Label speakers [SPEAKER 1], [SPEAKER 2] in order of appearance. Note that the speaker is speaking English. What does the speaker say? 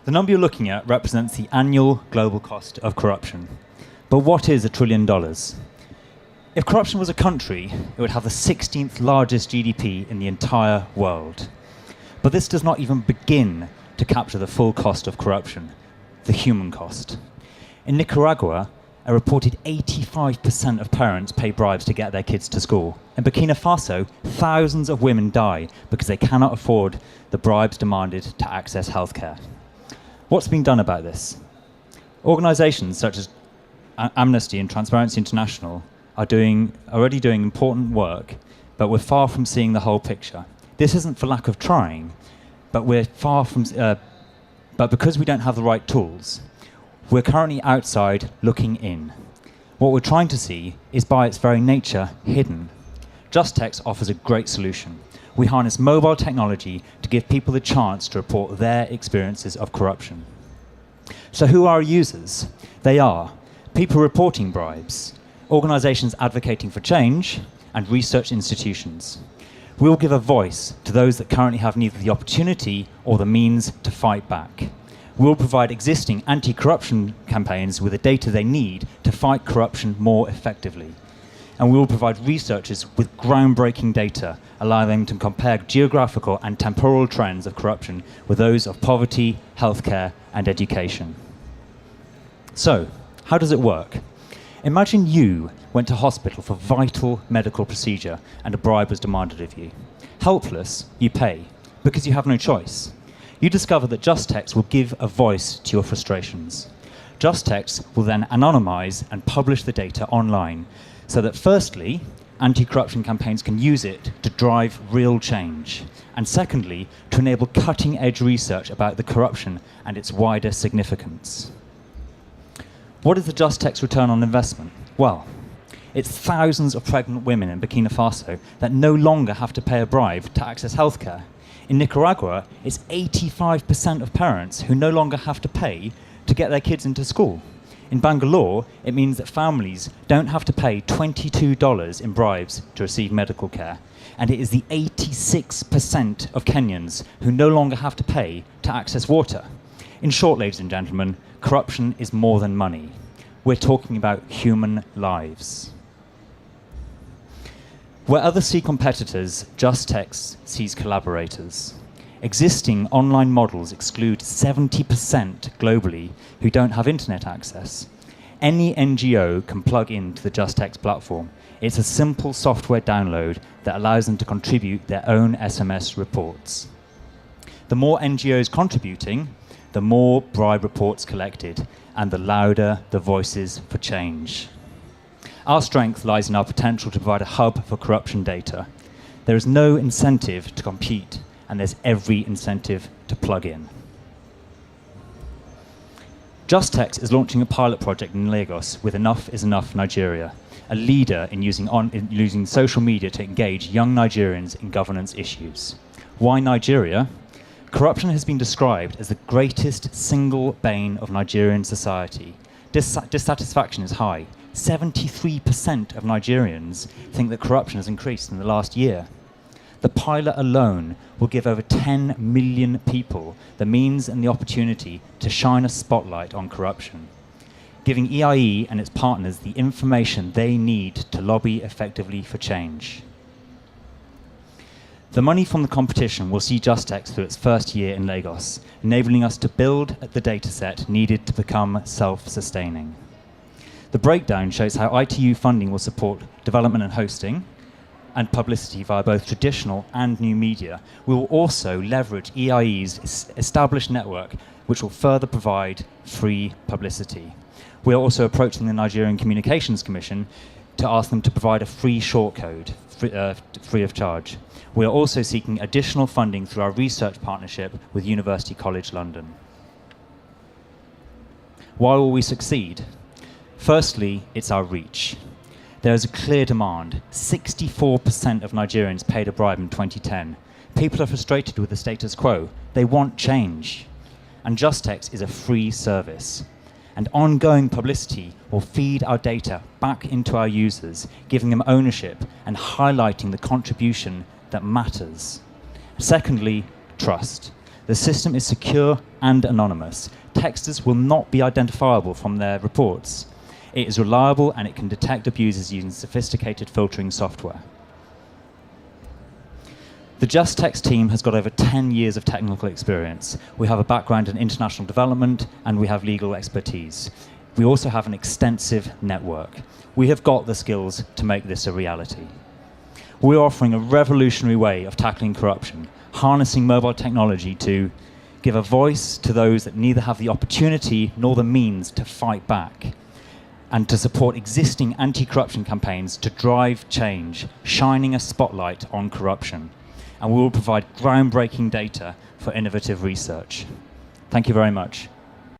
[SPEAKER 1] The number you're looking at represents the annual global cost of corruption. But what is $1 trillion? If corruption was a country, it would have the 16th largest GDP in the entire world. But this does not even begin to capture the full cost of corruption, the human cost. In Nicaragua, a reported 85% of parents pay bribes to get their kids to school. In Burkina Faso, thousands of women die because they cannot afford the bribes demanded to access healthcare. What's being done about this? Organizations such as Amnesty and Transparency International are already doing important work, but we're far from seeing the whole picture. This isn't for lack of trying, but but because we don't have the right tools, we're currently outside looking in. What we're trying to see is by its very nature hidden. Justxt offers a great solution. We harness mobile technology to give people the chance to report their experiences of corruption. So who are our users? They are people reporting bribes, organizations advocating for change, and research institutions. We will give a voice to those that currently have neither the opportunity or the means to fight back. We will provide existing anti-corruption campaigns with the data they need to fight corruption more effectively. And we will provide researchers with groundbreaking data, allowing them to compare geographical and temporal trends of corruption with those of poverty, healthcare, and education. So, how does it work? Imagine you went to hospital for vital medical procedure and a bribe was demanded of you. Helpless, you pay, because you have no choice. You discover that Justxt will give a voice to your frustrations. Justxt will then anonymize and publish the data online, so that firstly, anti-corruption campaigns can use it to drive real change, and secondly, to enable cutting-edge research about the corruption and its wider significance. What is the Justxt return on investment? Well, it's thousands of pregnant women in Burkina Faso that no longer have to pay a bribe to access healthcare. In Nicaragua, it's 85% of parents who no longer have to pay to get their kids into school. In Bangalore, it means that families don't have to pay $22 in bribes to receive medical care. And it is the 86% of Kenyans who no longer have to pay to access water. In short, ladies and gentlemen, corruption is more than money. We're talking about human lives. Where others see competitors, Justxt sees collaborators. Existing online models exclude 70% globally who don't have internet access. Any NGO can plug into the Justxt platform. It's a simple software download that allows them to contribute their own SMS reports. The more NGOs contributing, the more bribe reports collected, and the louder the voices for change. Our strength lies in our potential to provide a hub for corruption data. There is no incentive to compete, and there's every incentive to plug in. Justxt is launching a pilot project in Lagos with Enough is Enough Nigeria, a leader in using social media to engage young Nigerians in governance issues. Why Nigeria? Corruption has been described as the greatest single bane of Nigerian society. Dissatisfaction is high. 73% of Nigerians think that corruption has increased in the last year. The pilot alone will give over 10 million people the means and the opportunity to shine a spotlight on corruption, giving EIE and its partners the information they need to lobby effectively for change. The money from the competition will see Justxt through its first year in Lagos, enabling us to build the dataset needed to become self-sustaining. The breakdown shows how ITU funding will support development and hosting, and publicity via both traditional and new media. We will also leverage EIE's established network, which will further provide free publicity. We are also approaching the Nigerian Communications Commission to ask them to provide a free shortcode, free of charge. We are also seeking additional funding through our research partnership with University College London. Why will we succeed? Firstly, it's our reach. There is a clear demand. 64% of Nigerians paid a bribe in 2010. People are frustrated with the status quo. They want change. And Justxt is a free service. And ongoing publicity will feed our data back into our users, giving them ownership and highlighting the contribution that matters. Secondly, trust. The system is secure and anonymous. Texters will not be identifiable from their reports. It is reliable and it can detect abusers using sophisticated filtering software. The Justxt team has got over 10 years of technical experience. We have a background in international development and we have legal expertise. We also have an extensive network. We have got the skills to make this a reality. We're offering a revolutionary way of tackling corruption, harnessing mobile technology to give a voice to those that neither have the opportunity nor the means to fight back, and to support existing anti-corruption campaigns to drive change, shining a spotlight on corruption. And we will provide groundbreaking data for innovative research. Thank you very much.